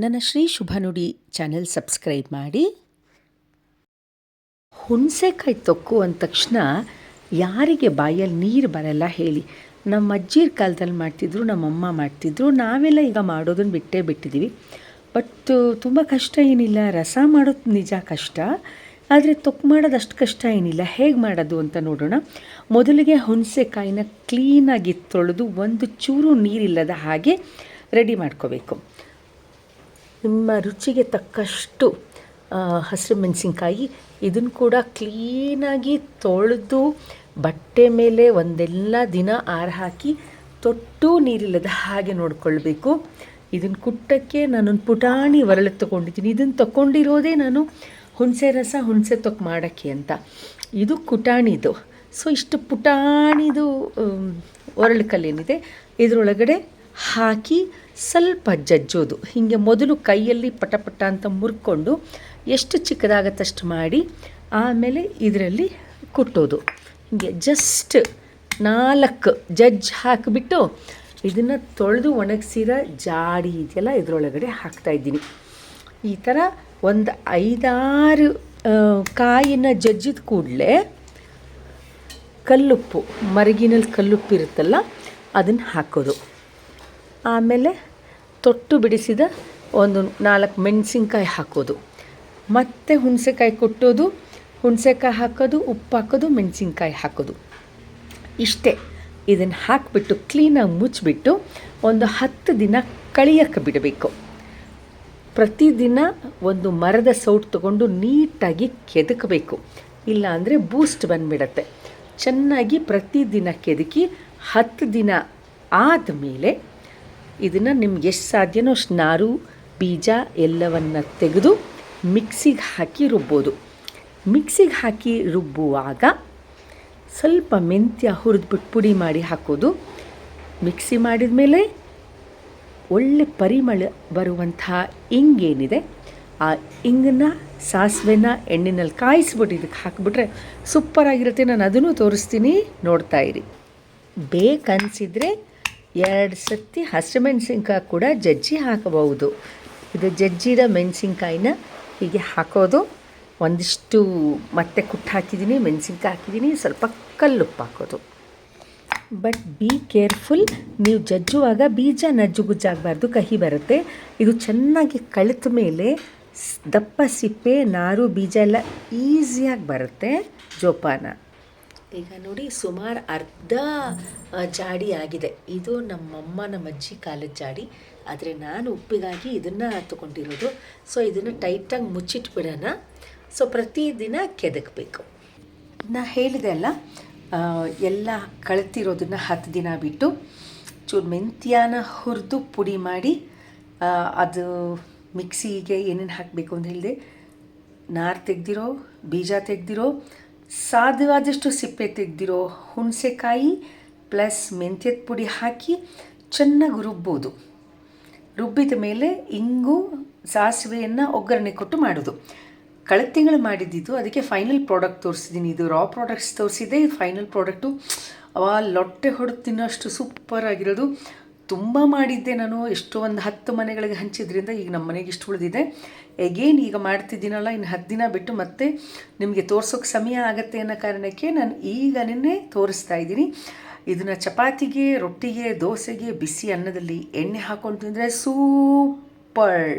ನನ್ನ ಶ್ರೀ ಶುಭ ನುಡಿ channel subscribe ಮಾಡಿ. ಹುಣಸೆಕಾಯಿ ತೊಕ್ಕು ಅಂದ ತಕ್ಷಣ ಯಾರಿಗೆ ಬಾಯಲ್ಲಿ ನೀರು ಬರಲ್ಲ ಹೇಳಿ? ನಮ್ಮ ಅಜ್ಜಿರ ಕಾಲದಲ್ಲಿ ಮಾಡ್ತಿದ್ರು, ನಮ್ಮಮ್ಮ ಮಾಡ್ತಿದ್ರು, ನಾವೆಲ್ಲ ಈಗ ಮಾಡೋದನ್ನು ಬಿಟ್ಟಿದ್ದೀವಿ. ಬಟ್ ತುಂಬ ಕಷ್ಟ ಏನಿಲ್ಲ. ರಸ ಮಾಡೋದು ನಿಜ ಕಷ್ಟ, ಆದರೆ ತೊಕ್ಕು ಮಾಡೋದು ಅಷ್ಟು ಕಷ್ಟ ಏನಿಲ್ಲ. ಹೇಗೆ ಮಾಡೋದು ಅಂತ ನೋಡೋಣ. ಮೊದಲಿಗೆ ಹುಣಸೆಕಾಯಿನ ಕ್ಲೀನಾಗಿ ತೊಳೆದು ಒಂದು ಚೂರು ನೀರಿಲ್ಲದ ಹಾಗೆ ರೆಡಿ ಮಾಡ್ಕೋಬೇಕು. ನಿಮ್ಮ ರುಚಿಗೆ ತಕ್ಕಷ್ಟು ಹಸಿರು ಮೆಣಸಿನ್ಕಾಯಿ, ಇದನ್ನು ಕೂಡ ಕ್ಲೀನಾಗಿ ತೊಳೆದು ಬಟ್ಟೆ ಮೇಲೆ ಒಂದೆಲ್ಲ ದಿನ ಆರು ಹಾಕಿ ತೊಟ್ಟು ನೀರಿಲ್ಲದ ಹಾಗೆ ನೋಡಿಕೊಳ್ಬೇಕು. ಇದನ್ನು ಕುಟ್ಟಕ್ಕೆ ನಾನೊಂದು ಪುಟಾಣಿ ಒರಳು ತೊಗೊಂಡಿದ್ದೀನಿ. ಇದನ್ನು ತೊಗೊಂಡಿರೋದೇ ನಾನು ಹುಣಸೆ ರಸ, ಹುಣಸೆ ತೊಕ್ಕು ಮಾಡೋಕ್ಕೆ ಅಂತ. ಇದು ಕುಟಾಣಿದು. ಸೊ ಇಷ್ಟು ಪುಟಾಣಿದು ಒರಳು ಕಲ್ಲೇನಿದೆ ಇದರೊಳಗಡೆ ಹಾಕಿ ಸ್ವಲ್ಪ ಜಜ್ಜೋದು. ಹೀಗೆ ಮೊದಲು ಕೈಯಲ್ಲಿ ಪಟ ಅಂತ ಮುರ್ಕೊಂಡು ಎಷ್ಟು ಚಿಕ್ಕದಾಗತ್ತಷ್ಟು ಮಾಡಿ ಆಮೇಲೆ ಇದರಲ್ಲಿ ಕುಟ್ಟೋದು. ಹೀಗೆ ಜಸ್ಟ್ 4 ಜಜ್ಜ್ ಹಾಕಿಬಿಟ್ಟು ಇದನ್ನು ತೊಳೆದು ಒಣಗಿಸಿರೋ ಜಾಡಿ ಇದೆಯಲ್ಲ ಇದರೊಳಗಡೆ ಹಾಕ್ತಾಯಿದ್ದೀನಿ. ಈ ಥರ ಒಂದು 5-6 ಕಾಯಿನ ಜಜ್ಜಿದ ಕೂಡಲೇ ಕಲ್ಲುಪ್ಪು, ಮರಗಿನಲ್ಲಿ ಕಲ್ಲುಪ್ಪು ಇರುತ್ತಲ್ಲ ಅದನ್ನು ಹಾಕೋದು. ಆಮೇಲೆ ತೊಟ್ಟು ಬಿಡಿಸಿದ ಒಂದು 4 ಮೆಣಸಿನ್ಕಾಯಿ ಹಾಕೋದು. ಮತ್ತು ಹುಣಸೆಕಾಯಿ ಕೊಟ್ಟೋದು, ಹುಣಸೆಕಾಯಿ ಹಾಕೋದು, ಉಪ್ಪು ಹಾಕೋದು, ಮೆಣಸಿನ್ಕಾಯಿ ಹಾಕೋದು. ಇಷ್ಟೇ. ಇದನ್ನು ಹಾಕಿಬಿಟ್ಟು ಕ್ಲೀನಾಗಿ ಮುಚ್ಚಿಬಿಟ್ಟು ಒಂದು 10 ದಿನ ಕಳಿಯೋಕ್ಕೆ ಬಿಡಬೇಕು. ಪ್ರತಿದಿನ ಒಂದು ಮರದ ಸೌಟು ತೊಗೊಂಡು ನೀಟಾಗಿ ಕೆದಕಬೇಕು, ಇಲ್ಲಾಂದರೆ ಬೂಸ್ಟ್ ಬಂದುಬಿಡತ್ತೆ. ಚೆನ್ನಾಗಿ ಪ್ರತಿದಿನ ಕೆದಕಿ 10 ದಿನ ಆದಮೇಲೆ ಇದನ್ನು ನಿಮ್ಗೆ ಎಷ್ಟು ಸಾಧ್ಯನೋ ಅಷ್ಟು ನಾರು, ಬೀಜ ಎಲ್ಲವನ್ನು ತೆಗೆದು ಮಿಕ್ಸಿಗೆ ಹಾಕಿ ರುಬ್ಬೋದು. ಮಿಕ್ಸಿಗೆ ಹಾಕಿ ರುಬ್ಬುವಾಗ ಸ್ವಲ್ಪ ಮೆಂತ್ಯ ಹುರಿದ್ಬಿಟ್ಟು ಪುಡಿ ಮಾಡಿ ಹಾಕೋದು. ಮಿಕ್ಸಿ ಮಾಡಿದ ಮೇಲೆ ಒಳ್ಳೆ ಪರಿಮಳ ಬರುವಂತಹ ಇಂಗೇನಿದೆ ಆ ಇಂಗನ್ನ, ಸಾಸಿವೆನ ಎಣ್ಣೆನಲ್ಲಿ ಕಾಯಿಸ್ಬಿಟ್ಟು ಇದಕ್ಕೆ ಹಾಕಿಬಿಟ್ರೆ ಸೂಪರಾಗಿರುತ್ತೆ. ನಾನು ಅದನ್ನು ತೋರಿಸ್ತೀನಿ, ನೋಡ್ತಾ ಇರಿ. ಬೇಕನ್ನಿಸಿದರೆ 2 ಸತಿ ಹಸಿರು ಮೆಣಸಿನ್ಕಾಯಿ ಕೂಡ ಜಜ್ಜಿ ಹಾಕಬಹುದು. ಇದು ಜಜ್ಜಿದ ಮೆಣಸಿನ್ಕಾಯಿನ ಹೀಗೆ ಹಾಕೋದು. ಒಂದಿಷ್ಟು ಮತ್ತೆ ಕುಟ್ಟು ಹಾಕಿದ್ದೀನಿ, ಮೆಣಸಿನ್ಕಾಯಿ ಹಾಕಿದ್ದೀನಿ, ಸ್ವಲ್ಪ ಕಲ್ಲುಪ್ಪು ಹಾಕೋದು. ಬಟ್ ಬಿ ಕೇರ್ಫುಲ್, ನೀವು ಜಜ್ಜುವಾಗ ಬೀಜ ನಜ್ಜುಗುಜ್ಜಾಗಬಾರ್ದು, ಕಹಿ ಬರುತ್ತೆ. ಇದು ಚೆನ್ನಾಗಿ ಕಳಿತ ಮೇಲೆ ದಪ್ಪ ಸಿಪ್ಪೆ, ನಾರು, ಬೀಜ ಎಲ್ಲ ಈಸಿಯಾಗಿ ಬರುತ್ತೆ ಜೋಪಾನ. ಈಗ ನೋಡಿ, ಸುಮಾರು ಅರ್ಧ ಜಾಡಿ ಆಗಿದೆ. ಇದು ನಮ್ಮಮ್ಮ, ನಮ್ಮ ಅಜ್ಜಿ ಕಾಲದ ಜಾಡಿ, ಆದರೆ ನಾನು ಉಪ್ಪಿಗಾಗಿ ಇದನ್ನು ತೊಗೊಂಡಿರೋದು. ಸೊ ಇದನ್ನು ಟೈಟಾಗಿ ಮುಚ್ಚಿಟ್ಬಿಡೋಣ. ಸೊ ಪ್ರತಿದಿನ ಕೆದಕಬೇಕು. ನಾ ಹೇಳಿದೆ ಅಲ್ಲ, ಎಲ್ಲ ಕಳೆತಿರೋದನ್ನು 10 ದಿನ ಬಿಟ್ಟು ಚೂರು ಮೆಂತ್ಯನ ಹುರಿದು ಪುಡಿ ಮಾಡಿ ಅದು ಮಿಕ್ಸಿಗೆ ಏನೇನು ಹಾಕಬೇಕು ಅಂತ ಹೇಳಿದೆ. ನಾರು ತೆಗೆದಿರೋ, ಬೀಜ ತೆಗೆದಿರೋ, ಸಾಧ್ಯವಾದಷ್ಟು ಸಿಪ್ಪೆ ತೆಗೆದಿರೋ ಹುಣಸೆಕಾಯಿ ಪ್ಲಸ್ ಮೆಂತ್ಯದ ಪುಡಿ ಹಾಕಿ ಚೆನ್ನಾಗಿ ರುಬ್ಬೋದು. ರುಬ್ಬಿದ ಮೇಲೆ ಇಂಗು, ಸಾಸಿವೆಯನ್ನು ಒಗ್ಗರಣೆ ಕೊಟ್ಟು ಮಾಡೋದು. ಕಳೆದ ತಿಂಗಳು ಮಾಡಿದ್ದಿದ್ದು, ಅದಕ್ಕೆ ಫೈನಲ್ ಪ್ರಾಡಕ್ಟ್ ತೋರಿಸಿದ್ದೀನಿ. ಇದು ರಾ ಪ್ರಾಡಕ್ಟ್ಸ್ ತೋರಿಸಿದೆ, ಇದು ಫೈನಲ್ ಪ್ರಾಡಕ್ಟು. ಲೊಟ್ಟೆ ಹೊಡೆದು ತಿನ್ನೋಷ್ಟು ಸೂಪರಾಗಿರೋದು. ತುಂಬ ಮಾಡಿದ್ದೆ ನಾನು, ಎಷ್ಟೋ ಒಂದು 10 ಮನೆಗಳಿಗೆ ಹಂಚಿದ್ರಿಂದ ಈಗ ನಮ್ಮ ಮನೆಗೆ ಇಷ್ಟು ಉಳಿದಿದೆ. ಎಗೇನ್ ಈಗ ಮಾಡ್ತಿದ್ದೀನಲ್ಲ, ಇನ್ನು 10 ದಿನ ಬಿಟ್ಟು ಮತ್ತೆ ನಿಮಗೆ ತೋರ್ಸೋಕ್ಕೆ ಸಮಯ ಆಗುತ್ತೆ ಅನ್ನೋ ಕಾರಣಕ್ಕೆ ನಾನು ಈಗನೇ ತೋರಿಸ್ತಾ ಇದ್ದೀನಿ. ಇದನ್ನು ಚಪಾತಿಗೆ, ರೊಟ್ಟಿಗೆ, ದೋಸೆಗೆ, ಬಿಸಿ ಅನ್ನದಲ್ಲಿ ಎಣ್ಣೆ ಹಾಕ್ಕೊಂಡು ತಿಂದರೆ ಸೂಪರ್.